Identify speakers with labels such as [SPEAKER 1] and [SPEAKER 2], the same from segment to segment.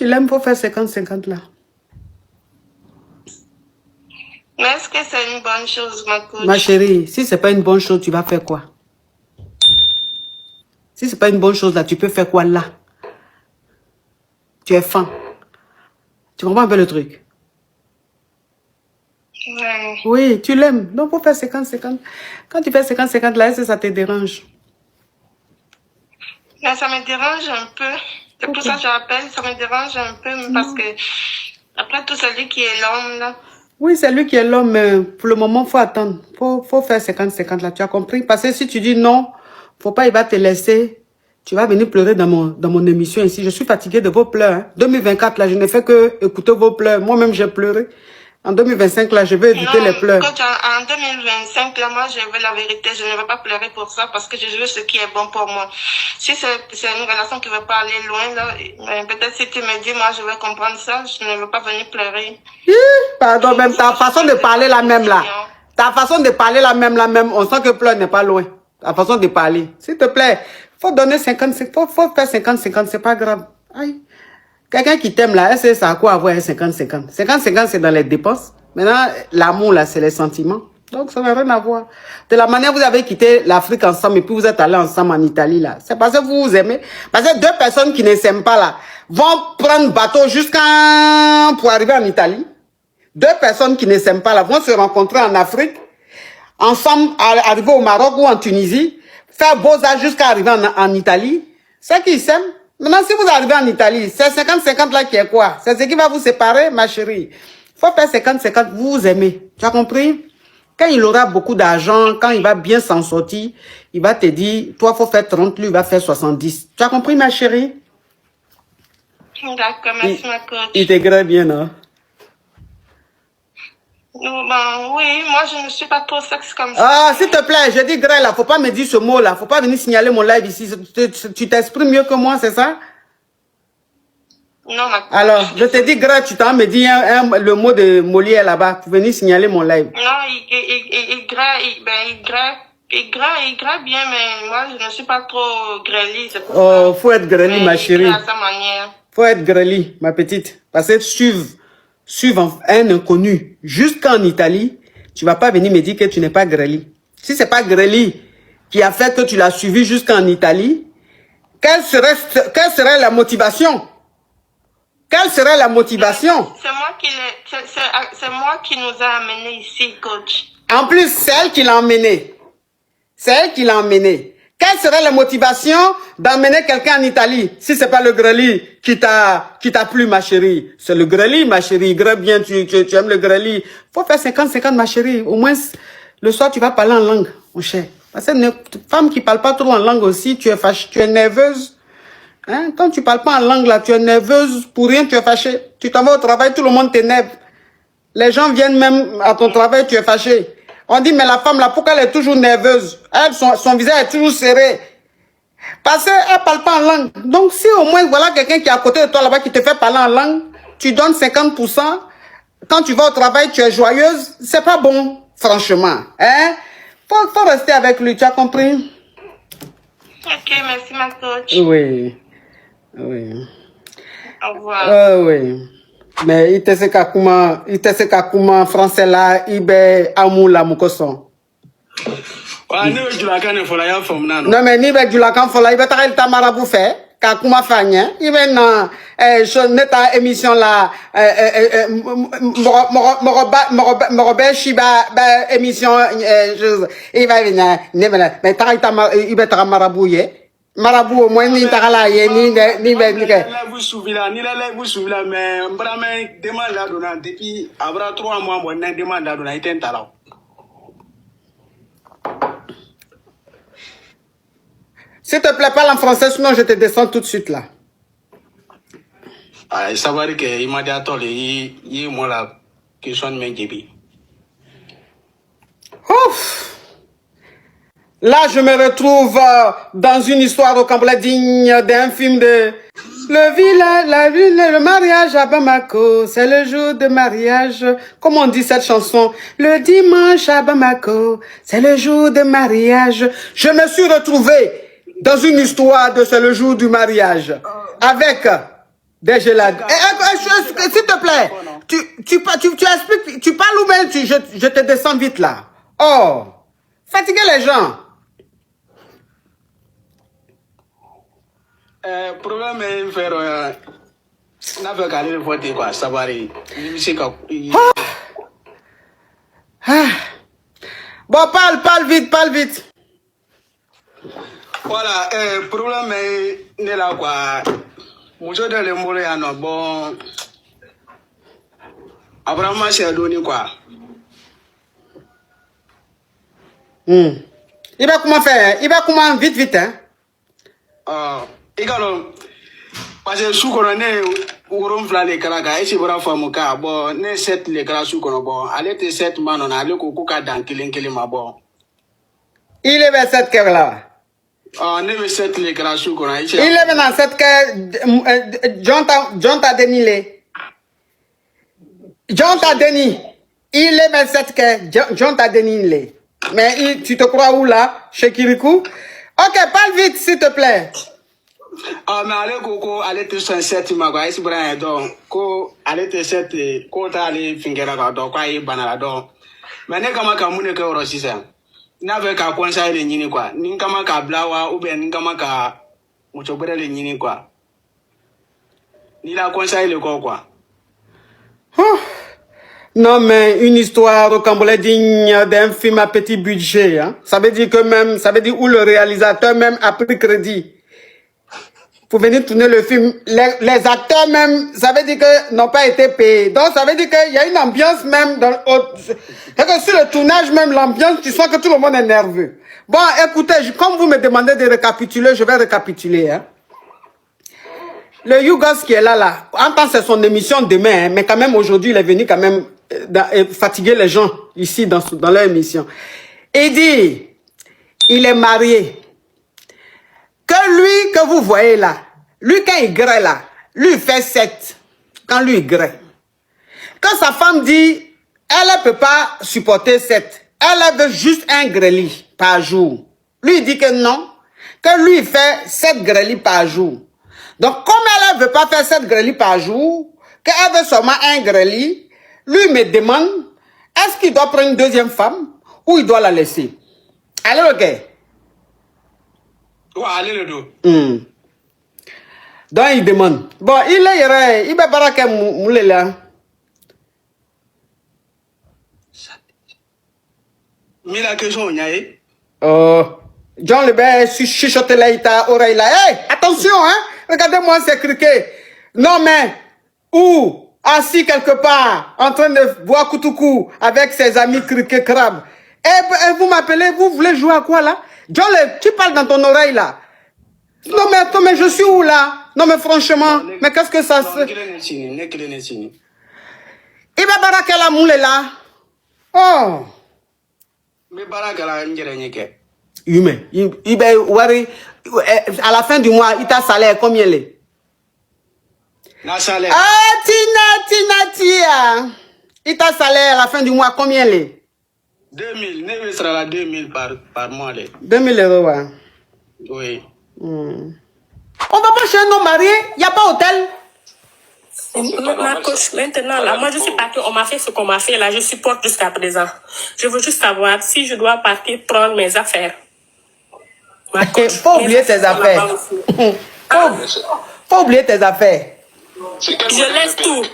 [SPEAKER 1] tu l'aimes, il faut faire 50-50 là.
[SPEAKER 2] Mais est-ce que c'est une bonne chose, ma coach?
[SPEAKER 1] Ma chérie, si c'est pas une bonne chose, tu vas faire quoi? Si c'est pas une bonne chose là, tu peux faire quoi là? Tu es fan. Tu comprends un peu le truc?
[SPEAKER 2] Ouais.
[SPEAKER 1] Oui, tu l'aimes. Donc, faut faire 50-50. Quand tu fais 50-50 là, est-ce que ça te dérange?
[SPEAKER 2] Mais ça me dérange un peu. C'est pour ça que j'appelle. Ça me dérange un peu parce que après tout, c'est lui qui est l'homme là.
[SPEAKER 1] Oui, c'est lui qui est l'homme, mais pour le moment, faut attendre. Faut faire 50-50 là, tu as compris? Parce que si tu dis non, faut pas, il va te laisser. Tu vas venir pleurer dans mon émission ici. Je suis fatiguée de vos pleurs. Hein. 2024 là, je ne fais que écouter vos pleurs. Moi-même, j'ai pleuré. En 2025 là, je vais éviter les pleurs.
[SPEAKER 2] Coach, en 2025 là, moi, je veux la vérité. Je ne veux pas pleurer pour ça parce que je veux ce qui est bon pour moi. Si c'est une relation qui ne veut pas aller loin là, peut-être si tu me dis, moi, je veux comprendre ça, je ne veux pas venir pleurer.
[SPEAKER 1] Pardon, même ta façon de parler la même là. Ta façon de parler la même, on sent que pleur n'est pas loin. Ta façon de parler. S'il te plaît, faut donner 50, faut faire 50-50, c'est pas grave. Aïe. Quelqu'un qui t'aime là, est-ce que ça a quoi avoir 50-50? 50-50, c'est dans les dépenses. Maintenant, l'amour là, c'est les sentiments. Donc, ça n'a rien à voir. De la manière vous avez quitté l'Afrique ensemble et puis vous êtes allés ensemble en Italie là. C'est parce que vous vous aimez. Parce que deux personnes qui ne s'aiment pas là vont prendre bateau pour arriver en Italie. Deux personnes qui ne s'aiment pas là vont se rencontrer en Afrique, ensemble, arriver au Maroc ou en Tunisie, faire beaux âges jusqu'à arriver en Italie. C'est qui s'aiment. Maintenant, si vous arrivez en Italie, c'est 50-50 là qui est quoi? C'est ce qui va vous séparer, ma chérie. Faut faire 50-50, vous vous aimez. Tu as compris? Quand il aura beaucoup d'argent, quand il va bien s'en sortir, il va te dire, toi, faut faire 30, lui, il va faire 70. Tu as compris, ma chérie?
[SPEAKER 2] D'accord, merci, ma coach.
[SPEAKER 1] Il t'aiderait bien, non?
[SPEAKER 2] Ben, oui, moi, je ne suis pas trop sexe comme ça.
[SPEAKER 1] Ah, s'il te plaît, je dis grêle là, faut pas me dire ce mot là, faut pas venir signaler mon live ici. Tu t'exprimes mieux que moi, c'est ça?
[SPEAKER 2] Non, ma coach.
[SPEAKER 1] Alors, je te dis grêle, tu t'en me dis le mot de Molière là-bas pour venir signaler mon live.
[SPEAKER 2] Non, il gratte bien, mais moi, je ne suis pas trop grêlie.
[SPEAKER 1] Oh, faut être grêlie, ma chérie.
[SPEAKER 2] À sa manière.
[SPEAKER 1] Faut être grêlie, ma petite. Parce que suivre un inconnu jusqu'en Italie, tu vas pas venir me dire que tu n'es pas grêlie. Si c'est pas grêlie qui a fait que tu l'as suivi jusqu'en Italie, quelle serait la motivation? Quelle serait la motivation?
[SPEAKER 2] C'est moi qui nous a amenés ici, coach.
[SPEAKER 1] En plus, c'est elle qui l'a emmené. C'est elle qui l'a emmené. Quelle serait la motivation d'emmener quelqu'un en Italie si c'est pas le greli qui t'a plu, ma chérie? C'est le greli, ma chérie. Grêle bien, tu aimes le greli. Faut faire 50-50, ma chérie. Au moins, le soir, tu vas parler en langue, mon cher. Parce que une femme qui parle pas trop en langue aussi, tu es fâchée, tu es nerveuse. Hein? Quand tu parles pas en langue, là, tu es nerveuse. Pour rien, tu es fâchée. Tu t'en vas au travail, tout le monde t'énerve. Les gens viennent même à ton travail, tu es fâché. On dit, mais la femme, là, pourquoi elle est toujours nerveuse? Elle, son visage est toujours serré. Parce qu'elle ne parle pas en langue. Donc, si au moins, voilà quelqu'un qui est à côté de toi, là-bas, qui te fait parler en langue, tu donnes 50%. Quand tu vas au travail, tu es joyeuse. C'est pas bon, franchement. Hein? Faut rester avec lui, tu as compris?
[SPEAKER 2] Ok, merci, ma coach.
[SPEAKER 1] Oui. Oui.
[SPEAKER 2] Au revoir.
[SPEAKER 1] Oui. Mais il te sait comment français là, ibe amula mukoson. Non mais ni be julakan fola ibe ta il marabout fait kakuma fanya ibe na je neta émission là morobe shiba ba émission il va venir mais ta ibe ta marabout ye. Marabout au moins ni takala ye ni
[SPEAKER 3] vous suivez là mais vraiment demande là donnant depuis après 3 mois moi demande là donnant il talent.
[SPEAKER 1] S'il te plaît, parle en français, sinon je te descends tout de suite là.
[SPEAKER 3] Ah, ça va dire qu'il m'a dit à toi, il moi la question de Mengebi.
[SPEAKER 1] Ouf! Là, je me retrouve dans une histoire au complet digne d'un film de... Le mariage à Bamako, c'est le jour de mariage. Comment on dit cette chanson? Le dimanche à Bamako, c'est le jour de mariage. Je me suis retrouvé dans une histoire de c'est le jour du mariage. Avec S'il te plaît, tu expliques, tu parles ou bien je te descends vite là. Oh, fatiguer les gens.
[SPEAKER 3] Problème est faire n'a pas qu'à voter quoi, ça va aller.
[SPEAKER 1] Bon, parle vite.
[SPEAKER 3] Voilà, problème est là quoi. Monsieur de l'Emoré à nos bon. Abraham s'est donné quoi.
[SPEAKER 1] Il va comment faire? Il va comment vite, hein?
[SPEAKER 3] Également, parce que sous qu'on est au Romfla les Caraga, et si vous avez fait bon, ne 7 les Caragas sous qu'on bon, allez te 7 man, on a le coucou dans Killing ma bon.
[SPEAKER 1] Il est vers cette cœur là.
[SPEAKER 3] Ne 7 les Caragas sous qu'on a.
[SPEAKER 1] Il est dans cette cœur. John t'a dénilé. John t'a déni. Il est dans cette cœur. John t'a dénilé. Mais tu te crois où là? Chez Kirikou? Ok, parle vite s'il te plaît.
[SPEAKER 3] Mais allez coco, allez te 7 ma quoi, est-ce que donc, ko allez te 7, ko ta allez fingera donc, quoi, il banala donc. Mais ne kama ka mune ke orosi ça. N'avait qu'à conseiller les nini quoi. Ni kama ka blawa ou bien ni kama ka muchobere les nini quoi. Ni la conseiller le quoi.
[SPEAKER 1] Non, mais une histoire rocambolesque digne d'un film à petit budget. Hein? Ça veut dire que même, ça veut dire où le réalisateur même a pris crédit pour venir tourner le film. Les acteurs même, ça veut dire que n'ont pas été payés. Donc, ça veut dire qu'il y a une ambiance même dans que sur le tournage même, l'ambiance, tu sens que tout le monde est nerveux. Bon, écoutez, comme vous me demandez de récapituler, je vais récapituler. Hein? Le Yougos qui est là, en tant que c'est son émission demain, hein, mais quand même aujourd'hui, il est venu quand même fatiguer les gens ici dans leur émission. Il dit, il est marié. Que lui, que vous voyez là, lui quand il grêle là, lui il fait 7. Quand lui il grêle. Quand sa femme dit, elle ne peut pas supporter 7. Elle veut juste un grêlis par jour. Lui il dit que non. Que lui il fait 7 grêlis par jour. Donc comme elle ne veut pas faire 7 grêlis par jour, qu'elle veut seulement un grêlis, lui me demande, est-ce qu'il doit prendre une deuxième femme ou il doit la laisser? Allez, ok.
[SPEAKER 3] Ouais, allez le dos.
[SPEAKER 1] Donc il demande. Bon, il va barraquer Moulela.
[SPEAKER 3] Mais la question, il y a.
[SPEAKER 1] John Lebert chuchote là, il t'a oreille là. Hey, attention, hein. Regardez-moi ces criquets. Non, mais, où? Assis quelque part, en train de boire Koutoukou avec ses amis criquets crabes. Et vous m'appelez, vous voulez jouer à quoi là? John, tu parles dans ton oreille là. Non, mais attends, mais je suis où là? Non, mais franchement, mais qu'est-ce que ça se... Il va baraquer la moule là. Oh.
[SPEAKER 3] Mais baraquer la moule.
[SPEAKER 1] Humain. Il va worry. À la fin du mois, il t'a salaire combien les?
[SPEAKER 3] La salaire.
[SPEAKER 1] Ah, Tia. Il t'a salaire à la fin du mois combien les?
[SPEAKER 3] 2000. Ne sera là 2000 par mois les.
[SPEAKER 1] 2000 euros, ouais.
[SPEAKER 3] Oui.
[SPEAKER 1] On va pas chez un homme marié, il n'y a pas hôtel.
[SPEAKER 4] Ma coach, maintenant, là, moi, je suis partie, on m'a fait ce qu'on m'a fait, là, je supporte jusqu'à présent. Je veux juste savoir si je dois partir prendre mes affaires.
[SPEAKER 1] Faut oublier tes affaires. Faut oublier tes affaires.
[SPEAKER 4] Je laisse tout.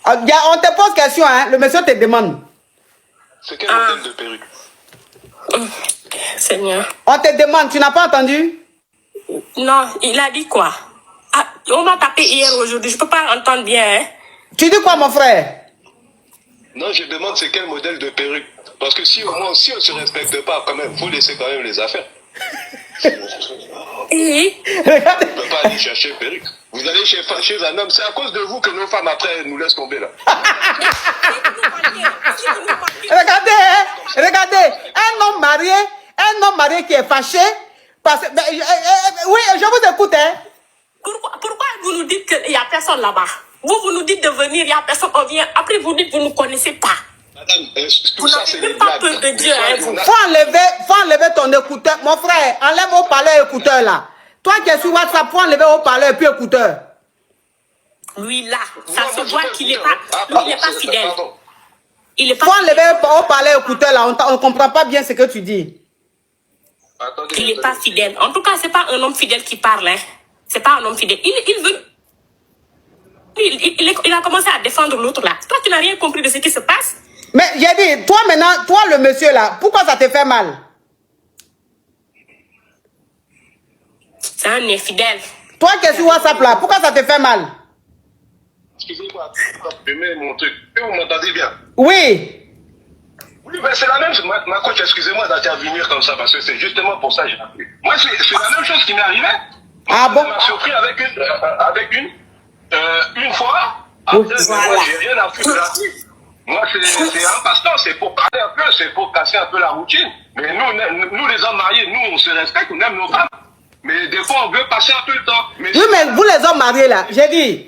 [SPEAKER 1] On te pose question, hein, le monsieur te demande.
[SPEAKER 5] C'est quel modèle de perruque?
[SPEAKER 4] Seigneur.
[SPEAKER 1] On te demande, tu n'as pas entendu?
[SPEAKER 4] Non, il a dit quoi? Ah, on m'a tapé hier, aujourd'hui, je peux pas entendre bien, hein?
[SPEAKER 1] Tu dis quoi, mon frère?
[SPEAKER 5] Non, je demande c'est quel modèle de perruque. Parce que si on se respecte pas, quand même, faut laisser quand même les affaires.
[SPEAKER 4] Et
[SPEAKER 1] Regardez.
[SPEAKER 5] On ne peut pas aller chercher une perruque. Vous allez chez un homme, c'est à cause de vous que nos femmes après nous laissent tomber là.
[SPEAKER 1] Regardez, hein, regardez, un homme marié qui est fâché, parce que, oui, je vous écoute, hein.
[SPEAKER 4] Pourquoi vous nous dites qu'il n'y a personne là-bas? Vous nous dites de venir, il n'y a personne, on vient. Après, vous dites que vous ne nous connaissez pas.
[SPEAKER 5] Madame, tout
[SPEAKER 4] Vous
[SPEAKER 5] ça
[SPEAKER 4] n'avez
[SPEAKER 5] c'est
[SPEAKER 4] même
[SPEAKER 5] des
[SPEAKER 4] pas
[SPEAKER 5] blagues.
[SPEAKER 4] peur de Dieu, hein, vous.
[SPEAKER 1] Faut enlever ton écouteur. Mon frère, enlève au parleur écouteur là. Toi qui es sur WhatsApp, faut enlever au parleur et puis écouteur.
[SPEAKER 4] Lui, là, ça se voit qu'il n'est pas, il n'est pas fidèle.
[SPEAKER 5] Pardon.
[SPEAKER 4] Il est pas
[SPEAKER 1] Faut enlever au parler écouteur là, on ne comprend pas bien ce que tu dis.
[SPEAKER 5] Attendez,
[SPEAKER 4] Il n'est pas fidèle. En tout cas, c'est pas un homme fidèle qui parle. Hein. C'est pas un homme fidèle. Il veut... Il a commencé à défendre l'autre là. Toi, tu n'as rien compris de ce qui se passe.
[SPEAKER 1] Mais j'ai dit, toi maintenant, toi le monsieur là, pourquoi ça te fait mal?
[SPEAKER 4] C'est un infidèle.
[SPEAKER 1] Toi qui es sur WhatsApp là, pourquoi ça te fait mal?
[SPEAKER 5] excusez-moi, je mets mon truc. Et vous m'entendez bien?
[SPEAKER 1] Oui.
[SPEAKER 5] Oui, ben c'est la même chose. Ma coach, excusez-moi d'intervenir comme ça, parce que c'est justement pour ça que j'ai appelé. Moi, c'est la même chose qui m'est arrivée.
[SPEAKER 1] Ah bon?
[SPEAKER 5] Ça m'a surpris avec une fois. Après,
[SPEAKER 4] Voilà.
[SPEAKER 5] moi, j'ai rien à foutre là. Moi, c'est un passe-temps, c'est pour parler un peu, c'est pour casser un peu la routine. Mais nous les hommes mariés, nous, on se respecte, on aime nos femmes. Mais des fois, on veut passer un peu le temps. Mais
[SPEAKER 1] Oui, mais vous les hommes mariés là, j'ai dit,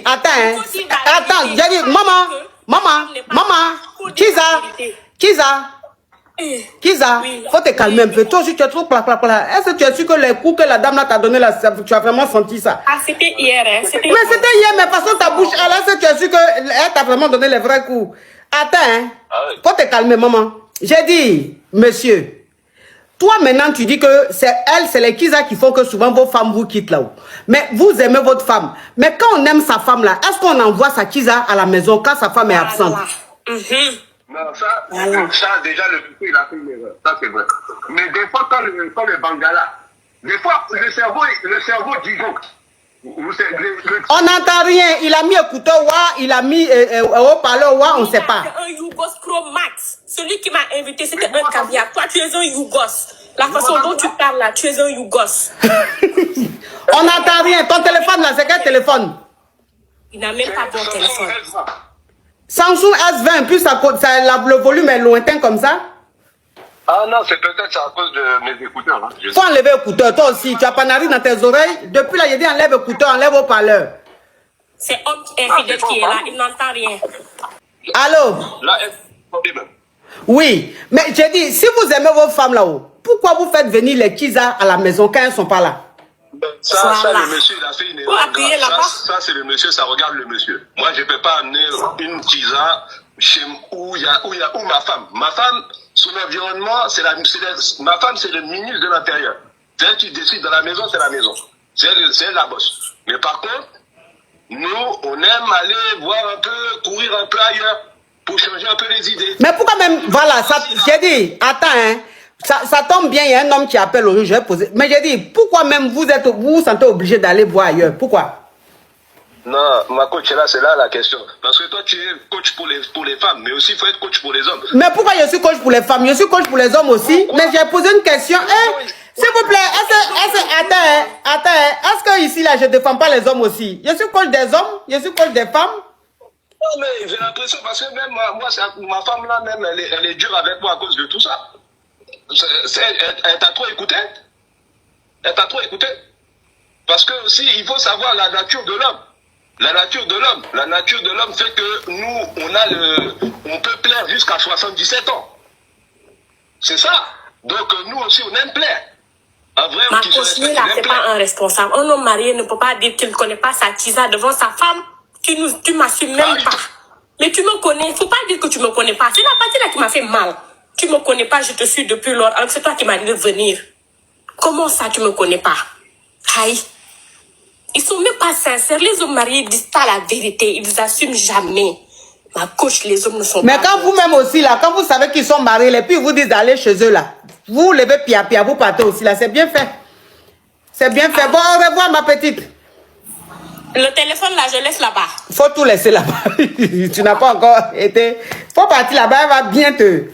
[SPEAKER 1] attends, hein. Attends, j'ai dit, maman, Kiza, faut te calmer un peu. Toi aussi, tu es trop pla. Est-ce que tu es sûr que les coups que la dame là t'a donné là, tu as vraiment senti ça?
[SPEAKER 4] Ah, c'était hier, hein.
[SPEAKER 1] Mais c'était hier, mais façon ta bouche, alors est-ce que tu es sûr qu'elle t'a vraiment donné les vrais coups? Attends, hein. Faut te calmer, maman. J'ai dit, monsieur, toi maintenant tu dis que c'est les Kiza qui font que souvent vos femmes vous quittent là-haut. Mais vous aimez votre femme. Mais quand on aime sa femme là, est-ce qu'on envoie sa Kiza à la maison quand sa femme est absente?
[SPEAKER 5] non, ça, déjà, le monsieur, il a fait une erreur. Ça, c'est vrai. Mais des fois, quand le bangala, des fois, le cerveau divague.
[SPEAKER 1] On n'entend rien. Il a mis écouteur, il a mis haut-parleur, on ne sait pas.
[SPEAKER 4] C'est un Yougos Pro Max. Celui qui m'a invité, c'était un caviar. Toi, tu es un Yougos. La façon dont tu parles là, tu es un Yougos.
[SPEAKER 1] On n'entend rien. Ton téléphone là, c'est quel téléphone?
[SPEAKER 4] Il n'a même pas bon téléphone.
[SPEAKER 1] Samsung S20, puis le volume est lointain comme ça.
[SPEAKER 5] Ah non, c'est peut-être à cause de mes écouteurs. Hein.
[SPEAKER 1] Faut enlever écouteur, toi aussi. Tu as pas narine dans tes oreilles. Depuis là, j'ai dit enlève écouteur, enlève haut-parleur.
[SPEAKER 4] C'est homme infidèle qui est là, il n'entend rien.
[SPEAKER 1] Allô?
[SPEAKER 5] Là, problème.
[SPEAKER 1] Oui, mais j'ai dit, si vous aimez vos femmes là-haut, pourquoi vous faites venir les Kiza à la maison quand elles ne sont pas là?
[SPEAKER 5] Ça, le monsieur, il a fait une erreur grave. Ça, c'est le monsieur, ça regarde le monsieur. Moi, je ne peux pas amener une Kiza chez où ma femme. Ma femme, son environnement, ma femme, c'est le ministre de l'Intérieur. C'est elle qui décide dans la maison, c'est la maison. C'est elle la bosse. Mais par contre, nous, on aime aller voir un peu, courir un peu ailleurs pour changer un peu les idées.
[SPEAKER 1] Mais pourquoi même, voilà, ça, j'ai dit, attends, hein, ça tombe bien, il y a un homme qui appelle aujourd'hui, je vais poser. Mais j'ai dit, pourquoi même vous vous sentez obligé d'aller voir ailleurs? Pourquoi?
[SPEAKER 5] Non, ma coach, là, c'est là la question. Parce que toi, tu es coach pour les femmes, mais aussi il faut être coach pour les hommes.
[SPEAKER 1] Mais pourquoi je suis coach pour les femmes? Je suis coach pour les hommes aussi. Pourquoi? Mais j'ai posé une question. S'il vous plaît, attends, est-ce que ici, là, je ne défends pas les hommes aussi? Je suis coach des hommes, je suis coach des femmes.
[SPEAKER 5] Non, mais j'ai l'impression, parce que même moi, ma femme, là, même, elle est dure avec moi à cause de tout ça. Elle t'a trop écouté. Elle t'a trop écouté. Parce que aussi, il faut savoir la nature de l'homme. La nature de l'homme fait que nous, on peut plaire jusqu'à 77 ans. C'est ça. Donc nous aussi, on aime plaire. Un vrai homme qui se respecte,
[SPEAKER 4] là, c'est pas un responsable. Un homme marié ne peut pas dire qu'il ne connaît pas sa Kiza devant sa femme. Tu m'assumes même pas. Mais tu me connais. Il ne faut pas dire que tu ne me connais pas. C'est la partie là qui m'a fait mal. Tu ne me connais pas, je te suis depuis lors. Alors c'est toi qui m'as dit de venir. Comment ça, tu ne me connais pas? Aïe. Ils sont même pas sincères. Les hommes mariés disent pas la vérité. Ils assument jamais. Ma coach, les hommes ne sont
[SPEAKER 1] mais
[SPEAKER 4] pas...
[SPEAKER 1] Mais quand vous-même aussi, là, quand vous savez qu'ils sont mariés, et puis ils vous disent d'aller chez eux, là, vous levez pia, vous partez aussi, là. C'est bien fait. C'est bien fait. Bon, au revoir, ma petite.
[SPEAKER 4] Le téléphone, là, je laisse là-bas.
[SPEAKER 1] Faut tout laisser là-bas. Tu n'as pas encore été... Faut partir là-bas, elle va bien te...